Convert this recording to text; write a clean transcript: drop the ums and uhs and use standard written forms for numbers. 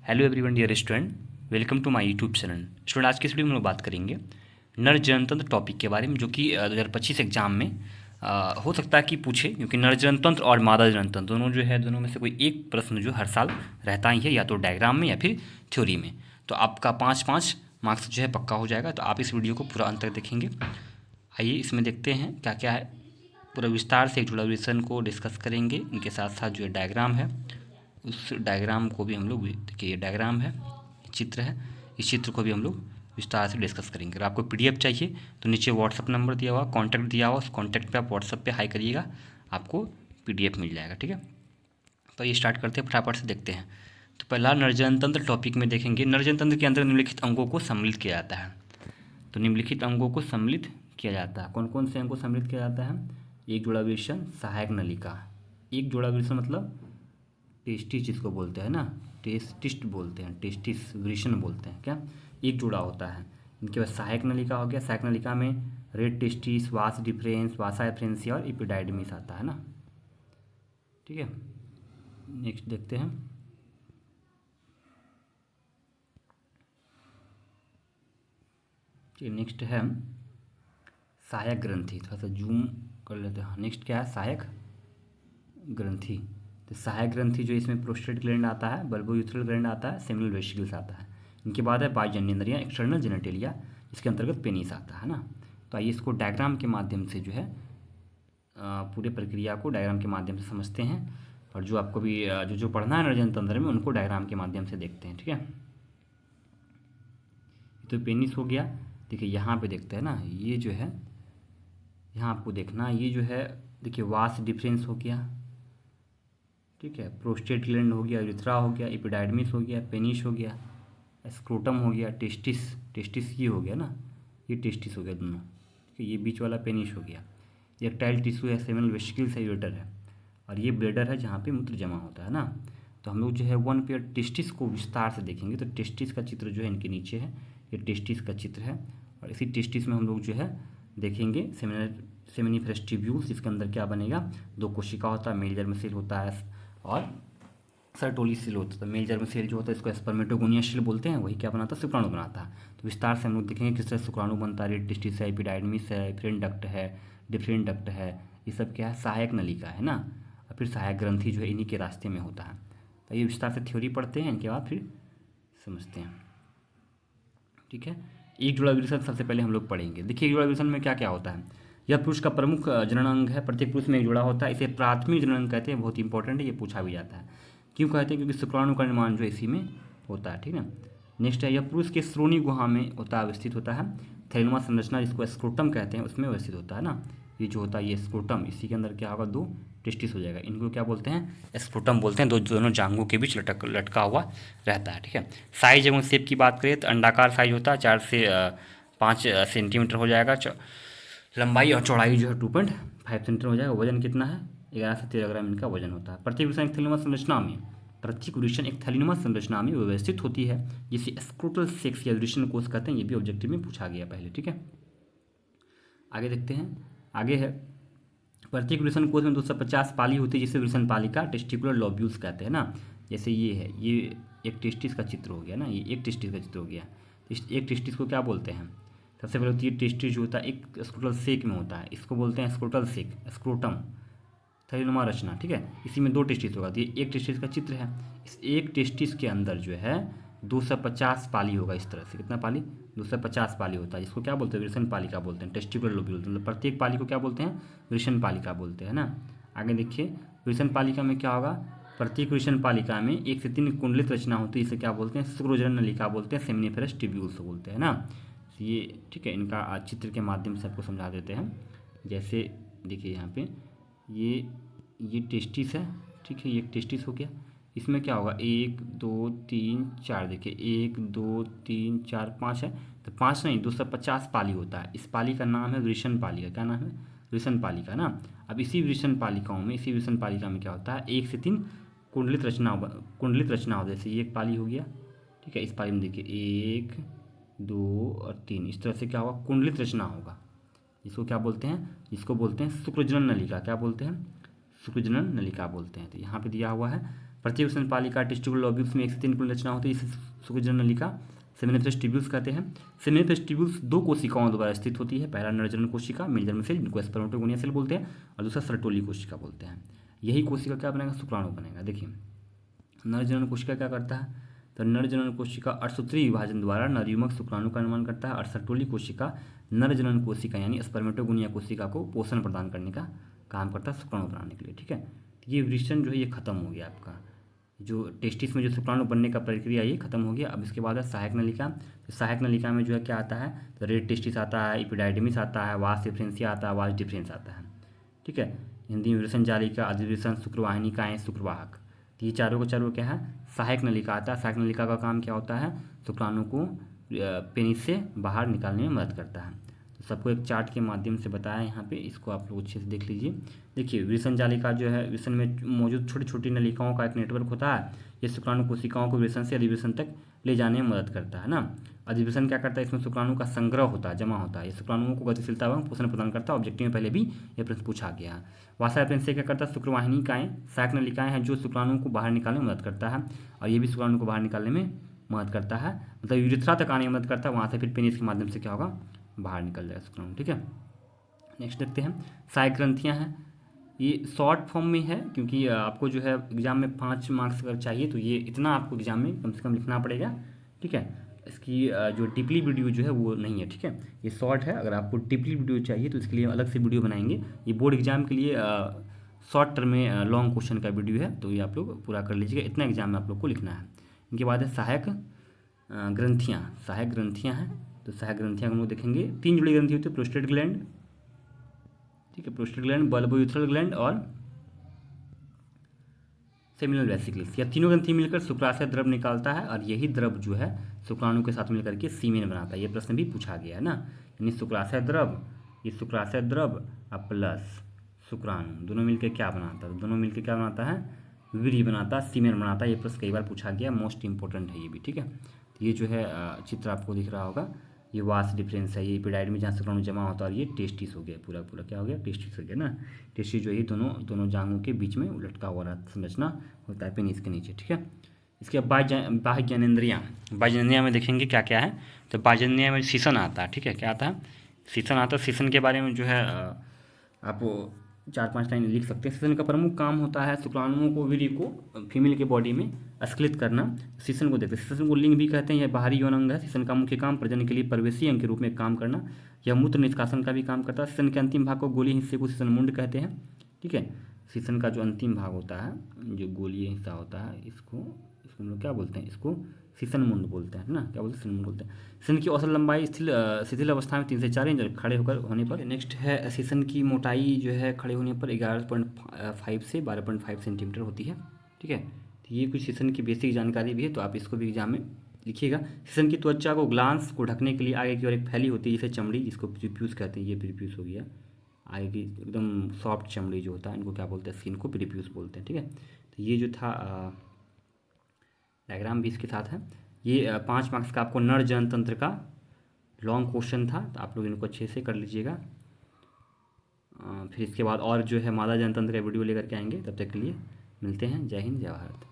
Hello everyone dear student, welcome to my YouTube channel. Student, आज की इस video में हम लोग बात करेंगे नर जनतंत्र टॉपिक के बारे में, जो कि 2025 एग्जाम में हो सकता है कि पूछे, क्योंकि नर जनतंत्र और मादा जनतंत्र दोनों जो है, दोनों में से कोई एक प्रश्न जो हर साल रहता ही है, या तो डायग्राम में या फिर थ्योरी में। तो आपका 5-5 मार्क्स जो है पक्का हो जाएगा। तो आप इस वीडियो को पूरा अंत तक देखेंगे। आइए इसमें देखते हैं क्या क्या है। पूरा विस्तार से एक्चुअलाइजेशन को डिस्कस करेंगे, इनके साथ साथ जो है डायग्राम है, उस डायग्राम को भी हम लोग, देखिए ये डायग्राम है, चित्र है, इस चित्र को भी हम लोग विस्तार से डिस्कस करेंगे। अगर आपको पीडीएफ चाहिए तो नीचे व्हाट्सअप नंबर दिया हुआ, कॉन्टैक्ट दिया हुआ, उस कॉन्टैक्ट पे आप व्हाट्सअप पे हाई करिएगा, आपको पीडीएफ मिल जाएगा। ठीक है, तो ये स्टार्ट करते हैं, फटाफट से देखते हैं। तो पहला नरजनतंत्र टॉपिक में देखेंगे। नरजनतंत्र के अंदर निम्नलिखित अंगों को सम्मिलित किया जाता है। तो निम्नलिखित अंगों को सम्मिलित किया जाता है। कौन कौन से अंग को सम्मिलित किया जाता है? एक जोड़ा वृषण, सहायक नलिका। एक जोड़ा वृषण मतलब टेस्टिस जिसको बोलते हैं ना, टेस्टिस्ट बोलते हैं, टेस्टिस वृषण बोलते हैं क्या, एक जोड़ा होता है। इनके बाद सहायक नलिका हो गया। सहायक नलिका में रेड टेस्टिस, वास डिफरेंस, वासा एफ्रेंसिया और इपिडाइडमिस आता है ना। ठीक है, नेक्स्ट देखते हैं। ठीक, नेक्स्ट है सहायक ग्रंथि। थोड़ा सा जूम कर लेते हैं। नेक्स्ट क्या है? सहायक ग्रंथि। तो सहायक ग्रंथि जो इसमें प्रोस्टेट ग्लैंड आता है, बल्बोयूथ्रल ग्लैंड आता है, सेमिनल वेसिकल्स आता है। इनके बाद है बाह्यजन्नेंद्र या एक्सटर्नल जेनेटेलिया, इसके अंतर्गत पेनिस आता है ना। तो आइए इसको डायग्राम के माध्यम से जो है पूरे प्रक्रिया को डायग्राम के माध्यम से समझते हैं, और जो आपको भी जो पढ़ना है नरजनतंत्र में, उनको डायग्राम के माध्यम से देखते हैं। ठीक है, तो पेनिस हो गया। देखिए यहाँ पे देखते हैं ना, ये जो है यहाँ आपको देखना, ये जो है देखिए वास डिफरेंस हो गया। ठीक है, प्रोस्टेट ग्लैंड हो गया, यूरेथ्रा हो गया, एपिडाइडमिस हो गया, पेनिस हो गया, स्क्रोटम हो गया, टेस्टिस, टेस्टिस ये हो गया ना, ये टेस्टिस हो गया दोनों। ठीक है, ये बीच वाला पेनिस हो गया। इरेक्टाइल टिश्यू है, सेमिनल वेसिकल्स है, यूरेटर है, और ये ब्लेडर है जहाँ पे मूत्र जमा होता है ना। तो हम लोग जो है वन पेयर टेस्टिस को विस्तार से देखेंगे। तो टेस्टिस का चित्र जो है इनके नीचे है, ये टेस्टिस का चित्र है, और इसी टेस्टिस में हम लोग जो है देखेंगे सेमिनिफेरस ट्यूब्यूल्स। इसके अंदर क्या बनेगा? दो कोशिका होता है, मेल जर्म सेल होता है और सर्टोली सेल होता है। तो मेल जर्म सेल जो होता है इसको स्पर्मेटोगोनिया सेल बोलते हैं, वही क्या बनाता है? शुक्राणु बनाता है। तो विस्तार से हम लोग देखेंगे किस तरह शुक्राणु बनता है। रेड टेस्टिस है, एपिडाइडमिस है, एफरेंट डक्ट है, डिफरेंट डक्ट है, ये सब क्या है? सहायक नलिका है ना। और फिर सहायक ग्रंथि जो है इन्हीं के रास्ते में होता है। तो ये विस्तार से थ्योरी पढ़ते हैं, इनके बाद फिर समझते हैं। ठीक है, एक जोड़ा वृषण सबसे पहले हम लोग पढ़ेंगे। देखिए एक जोड़ा वृषण में क्या क्या होता है। यह पुरुष का प्रमुख जनन अंग है। प्रत्येक पुरुष में एक जोड़ा होता है, इसे प्राथमिक जनन अंग कहते हैं। बहुत इंपॉर्टेंट है, ये पूछा भी जाता है। क्यों कहते हैं? क्योंकि शुक्राणु का निर्माण जो इसी में होता है। ठीक है, नेक्स्ट है, यह पुरुष के श्रोणी गुहा में होता है, अवस्थित होता है। थैलेमा संरचना जिसको स्क्रोटम कहते हैं, उसमें अवस्थित होता है ना। ये जो होता है ये स्क्रोटम, इसी के अंदर क्या होगा? दो टेस्टिस हो जाएगा। इनको क्या बोलते हैं? स्क्रोटम बोलते हैं। दोनों जांघों के बीच लटका हुआ रहता है। ठीक है, साइज एवं शेप की बात करें तो अंडाकार साइज होता है, 4 से 5 सेंटीमीटर हो जाएगा। लंबाई और चौड़ाई जो है 2.5 सेंटीमीटर हो जाएगा। वजन कितना है? 11 से 13 ग्राम इनका वजन होता है। प्रत्येक वृषण एक थैलेमा संरचना में, प्रत्येक वृषण एक थैलेमा संरचना में व्यवस्थित होती है, जिसे स्क्रोटल सेक्स या वृषण कोष कहते हैं। ये भी ऑब्जेक्टिव में पूछा गया पहले। ठीक है, आगे देखते हैं। आगे है, प्रत्येक वृषण कोष में 250 पाली होती है, जिसे वृषण पालिका टेस्टिकुलर लोब्यूल्स कहते हैं ना। जैसे ये है, ये एक टेस्टिस का चित्र हो गया ना, ये एक टेस्टिस का चित्र हो गया। एक टेस्टिस को क्या बोलते हैं? सबसे पहले होती है टेस्टिस जो होता है एक स्क्रोटल सेक में होता है, इसको बोलते हैं स्क्रोटल सेक, स्क्रोटम, थैलेनुमा रचना। ठीक है, इसी में 2 टेस्टिस होगा। तो ये एक टेस्टिस का चित्र है। इस एक टेस्टिस के अंदर जो है 250 पाली होगा। इस तरह से कितना पाली? 250 पाली होता है, जिसको क्या बोलते हैं? वृषण पालिका बोलते हैं, टेस्टिकुलर लोब्यूल। मतलब प्रत्येक पाली को क्या बोलते हैं? वृषण पालिका बोलते हैं ना। आगे देखिए, वृषण पालिका में क्या होगा? प्रत्येक वृषण पालिका में 1 से 3 कुंडलित रचना होती है, इसे क्या बोलते हैं? शुक्रोजनन नलिका बोलते हैं, सेमिनिफेरस ट्यूब्यूल्स बोलते हैं ना। ये ठीक है, इनका चित्र के माध्यम से आपको समझा देते हैं। जैसे देखिए यहाँ पे ये टेस्टिस है। ठीक है, ये एक टेस्टिस हो गया। इसमें क्या होगा? 1 2 3 4, देखिए 1 2 3 4 5 है। तो 5 नहीं, 250 पाली होता है। इस पाली का नाम है वृषण पालिका। क्या नाम है? वृषण पालिका ना। अब इसी वृषण पालिकाओं में, इसी वृषण पालिका में क्या होता है? 1 से 3 कुंडलित रचना हो। जैसे ये एक पाली हो गया। ठीक है, इस पाली में देखिए 1 2 और 3, इस तरह से क्या होगा? कुंडलित रचना होगा। इसको क्या बोलते हैं? इसको बोलते हैं शुक्रजनन नलिका। क्या बोलते हैं? शुक्रजनन नलिका बोलते हैं। तो यहाँ पे दिया हुआ है प्रत्येक स्तनपालिका टेस्टिकुलर लोब्यूल्स में 1 से 3 कुल रचना होती है, इसे सूक्ष्म नलिका सेमिनिफरस ट्यूब्यूल्स कहते हैं। सेमिनिफरस ट्यूब्यूल्स 2 कोशिकाओं द्वारा स्थित होती है, पहला नर जनन कोशिका मेल जर्म सेल जिनको स्पर्मेटोगोनिया सेल बोलते हैं, और दूसरा सर्टोली कोशिका बोलते हैं। यही कोशिका क्या बनेगा, शुक्राणु बनेगा। देखिए नर जनन कोशिका क्या करता है, तो नर जनन कोशिका अर्धसूत्री विभाजन द्वारा नरयुग्मक शुक्राणु का निर्माण करता है, और सर्टोली कोशिका नर जनन कोशिका यानी स्पर्मेटोगोनिया कोशिका को पोषण प्रदान करने का काम करता है शुक्राणु बनाने के लिए। ठीक है, तो ये वृषण जो है ये खत्म हो गया आपका, जो टेस्टिस में जो शुक्राणु बनने का प्रक्रिया ये खत्म हो गया। अब इसके बाद है सहायक नलिका। तो सहायक नलिका में जो है क्या आता है, तो रेड टेस्टिस आता है, इपिडाइडमिस आता है, वास डिफरेंसिया आता है, वास डिफरेंस आता है। ठीक है, हिंदी में वृषण जालिका, अधिवृषण, शुक्रवाहिनिकाएँ, शुक्रवाहक, तो ये चारों का चारों क्या है, सहायक नलिका आता है। सहायक नलिका का काम क्या होता है, शुक्राणु को पेनिस से बाहर निकालने में मदद करता है। तो सबको एक चार्ट के माध्यम से बताया यहाँ पे, इसको आप लोग अच्छे से देख लीजिए। देखिए वृषण जालिका जो है, वृषण में मौजूद छोटी छोटी नलिकाओं का एक नेटवर्क होता है, ये शुक्राणु कोशिकाओं को वृषण से अधिवृषण तक ले जाने में मदद करता है ना। अधिवृषण क्या करता है, इसमें शुक्राणु का संग्रह होता है, जमा होता है, ये शुक्राणुओं को गतिशीलता एवं पोषण प्रदान करता है। ऑब्जेक्टिव में पहले भी ये प्रश्न पूछा गया है। वासा डिफरेंस से क्या करता है, शुक्रवाहिनिकाएँ सहायक नलिकाएँ हैं जो शुक्राणु को बाहर निकालने में मदद करता है, और ये भी शुक्राणु को बाहर निकालने में मदद करता है, मतलब यूरिथ्रा तक आने में मदद करता है, वहाँ से फिर पेनिस के माध्यम से क्या होगा, बाहर निकल जाएगा शुक्राणु। ठीक है, नेक्स्ट देखते हैं सहायक ग्रंथियाँ हैं। ये शॉर्ट फॉर्म में है क्योंकि आपको जो है एग्जाम में 5 मार्क्स अगर चाहिए तो ये इतना आपको एग्जाम में कम से कम लिखना पड़ेगा। ठीक है, इसकी जो डीपली वीडियो जो है वो नहीं है। ठीक है, ये शॉर्ट है, अगर आपको डीपली वीडियो चाहिए तो इसके लिए अलग से वीडियो बनाएंगे। ये बोर्ड एग्जाम के लिए शॉर्ट टर्म में लॉन्ग क्वेश्चन का वीडियो है, तो ये आप लोग पूरा कर लीजिएगा, इतना एग्जाम में आप लोग को लिखना है। इनके बाद है सहायक ग्रंथियाँ। सहायक ग्रंथियाँ हैं, तो सहायक ग्रंथियाँ हम लोग देखेंगे। 3 जुड़ी ग्रंथि होती है, प्रोस्टेट ग्लैंड, ठीक है, प्रोस्टेट ग्लैंड, बल्बोयूथरल ग्लैंड और सेमिनल वेसिकल्स। यह तीनों ग्रंथि मिलकर शुक्राशय द्रव निकालता है, और यही द्रव जो है शुक्राणु के साथ मिलकर के सीमेन बनाता है। ये प्रश्न भी पूछा गया है ना, यानी शुक्राशय द्रव, ये शुक्राशय द्रव और प्लस शुक्राणु दोनों मिलकर क्या बनाता है, दोनों मिलकर क्या बनाता है, वीर्य बनाता है, सीमेन बनाता है। ये प्रश्न कई बार पूछा गया, मोस्ट इंपॉर्टेंट है ये भी। ठीक है, तो ये जो है चित्र आपको दिख रहा होगा, ये वास डिफरेंस है, ये एपिडाइड में जहाँ शुक्राणु जमा होता है, और ये टेस्टिस हो गया, पूरा पूरा क्या हो गया, टेस्टिस हो गया ना। टेस्टिस जो है दोनों जांघों के बीच में लटका हुआ संरचना होता है पेनिस के नीचे। ठीक है, इसके बाह्य ज्ञानेंद्रियाँ। बाह्य ज्ञानेंद्रियाँ में देखेंगे क्या क्या है, तो बाह्य ज्ञानेंद्रियाँ में शीशन आता है। ठीक है, क्या आता है, शीशन आता है। शीशन के बारे में जो है आप 4-5 लाइन लिख सकते हैं। शीशन का प्रमुख काम होता है शुक्राणुओं को, वीर्य को फीमेल के बॉडी में स्खलित करना। शीशन को देखते हैं, शीशन को लिंग भी कहते हैं, यह बाहरी यौन अंग है। शीशन का मुख्य काम प्रजनन के लिए प्रवेशी अंग के रूप में काम करना, यह मूत्र निष्कासन का भी काम करता है। शीशन के अंतिम भाग को गोलीय हिस्से को शीशन मुंड कहते हैं। ठीक है, शीशन का जो अंतिम भाग होता है, जो गोलीय हिस्सा होता है, इसको हम लोग क्या बोलते हैं, इसको शीशन मुंड बोलते हैं ना, क्या बोलते हैं, शीशन मुंड बोलते हैं। शीशन की औसत लंबाई शिथिल अवस्था में 3 से 4 इंच, खड़े होकर होने पर। नेक्स्ट है शीशन की मोटाई जो है खड़े होने पर 11.5 से 12.5 सेंटीमीटर होती है। ठीक है, तो ये कुछ शीशन की बेसिक जानकारी भी है, तो आप इसको भी एग्जाम में लिखिएगा। शीशन की त्वचा को, ग्लांस को ढकने के लिए आगे की ओर एक फैली होती है जैसे चमड़ी, जिसको प्रीप्यूस कहते हैं। ये प्रीप्यूस हो गया, आगे की एकदम सॉफ्ट चमड़ी जो होता है, इनको क्या बोलते हैं, स्किन को प्रीप्यूस बोलते हैं। ठीक है, तो ये जो था डायग्राम भी इसके साथ है। ये 5 मार्क्स का आपको नर जनन तंत्र का लॉन्ग क्वेश्चन था, तो आप लोग इनको अच्छे से कर लीजिएगा। फिर इसके बाद और जो है मादा जनन तंत्र का वीडियो लेकर के आएंगे, तब तक के लिए मिलते हैं। जय हिंद, जय भारत।